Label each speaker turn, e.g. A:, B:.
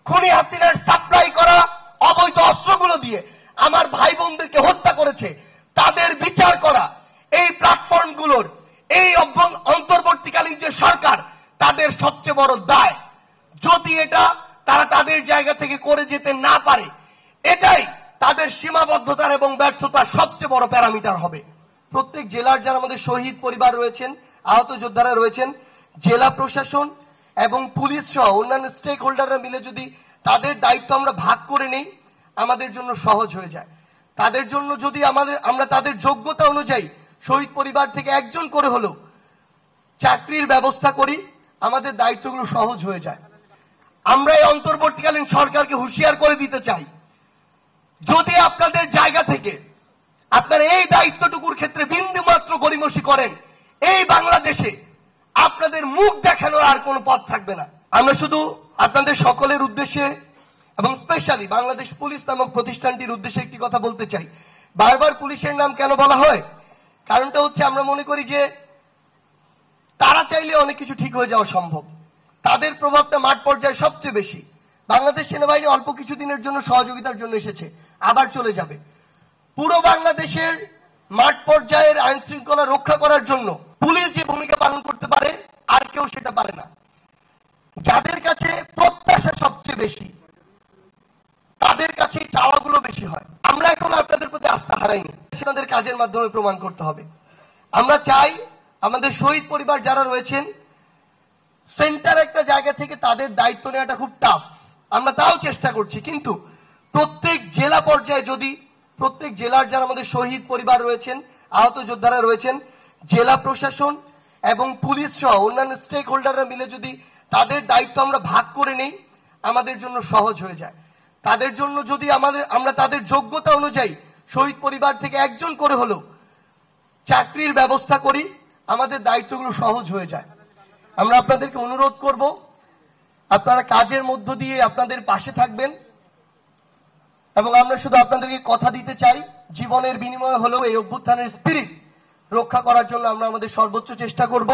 A: খুনি হাসিনার সাপ্লাই করা অবৈধ অস্ত্রগুলো দিয়ে আমার ভাই বোনদেরকে হত্যা করেছে, তাদের বিচার করা এই প্ল্যাটফর্মগুলোর এই অন্তর্বর্তীকালীন যে সরকার তাদের সবচেয়ে বড় দায়। যদি এটা তারা তাদের জায়গা থেকে করে যেতে না পারে, এটাই তাদের সীমাবদ্ধতার এবং ব্যর্থতার সবচেয়ে বড় প্যারামিটার হবে। প্রত্যেক জেলার যারা আমাদের শহীদ পরিবার রয়েছেন, আহত যোদ্ধারা রয়েছেন, জেলা প্রশাসন এবং পুলিশ সহ অন্যান্য স্টেক হোল্ডাররা মিলে যদি তাদের দায়িত্ব আমরা ভাগ করে নেই, আমাদের জন্য সহজ হয়ে যায়। তাদের জন্য যদি আমরা তাদের যোগ্যতা অনুযায়ী শহীদ পরিবার থেকে একজন করে হলেও চাকরির ব্যবস্থা করি, আমাদের দায়িত্বগুলো সহজ হয়ে যায়। আমরা এই অন্তর্বর্তীকালীন সরকারকে হুঁশিয়ার করে দিতে চাই, যদি আপনাদের জায়গা থেকে আপনারা এই দায়িত্বটুকুর ক্ষেত্রে বিন্দুমাত্র গড়িমসি করেন, এই বাংলাদেশে আপনাদের মুখ দেখানোর আর কোনো পথ থাকবে না। আমরা শুধু আপনাদের সকলের উদ্দেশ্যে এবং স্পেশালি বাংলাদেশ পুলিশ নামক প্রতিষ্ঠানটির উদ্দেশ্যে একটি কথা বলতে চাই। বারবার পুলিশের নাম কেন বলা হয়? কারণটা হচ্ছে আমরা মনে করি যে তারা চাইলে অনেক কিছু ঠিক হয়ে যাওয়া সম্ভব। তাদের প্রভাবটা মাঠ পর্যায়ে সবচেয়ে বেশি। বাংলাদেশ সেনাবাহিনী অল্প কিছুদিনের জন্য সহযোগিতার জন্য এসেছে, আবার চলে যাবে। পুরো বাংলাদেশের মাঠ পর্যায়ের আইন শৃঙ্খলা রক্ষা করার জন্য পুলিশ যে ভূমিকা পালন করতে পারে আর কেউ সেটা পারে না। যাদের কাছে প্রত্যাশা সবচেয়ে বেশি, তাদের কাছে চাওয়াগুলো বেশি হয়। আমরা এখন আপনাদের প্রতি আস্থা হারাইনি, সেনাদের কাজের মাধ্যমে প্রমাণ করতে হবে। আমরা চাই আমাদের শহীদ পরিবার যারা রয়েছেন, সেন্টার একটা জায়গা থেকে তাদের দায়িত্ব নেওয়াটা খুব টাফ, আমরা তাও চেষ্টা করছি। কিন্তু প্রত্যেক জেলা পর্যায়ে যদি প্রত্যেক জেলার যারা আমাদের শহীদ পরিবার রয়েছেন, আহত যোদ্ধারা রয়েছেন, জেলা প্রশাসন এবং পুলিশ সহ অন্যান্য স্টেক হোল্ডাররা মিলে যদি তাদের দায়িত্ব আমরা ভাগ করে নেই, আমাদের জন্য সহজ হয়ে যায়। তাদের জন্য যদি আমরা তাদের যোগ্যতা অনুযায়ী শহীদ পরিবার থেকে একজন করে হলেও চাকরির ব্যবস্থা করি, আমাদের দায়িত্বগুলো সহজ হয়ে যায়। আমরা আপনাদেরকে অনুরোধ করব, আপনারা কাজের মধ্য দিয়ে আপনাদের পাশে থাকবেন এবং আমরা শুধু আপনাদেরকে কথা দিতে চাই, জীবনের বিনিময়ে হলেও এই অভ্যুত্থানের স্পিরিট রক্ষা করার জন্য আমরা আমাদের সর্বোচ্চ চেষ্টা করব।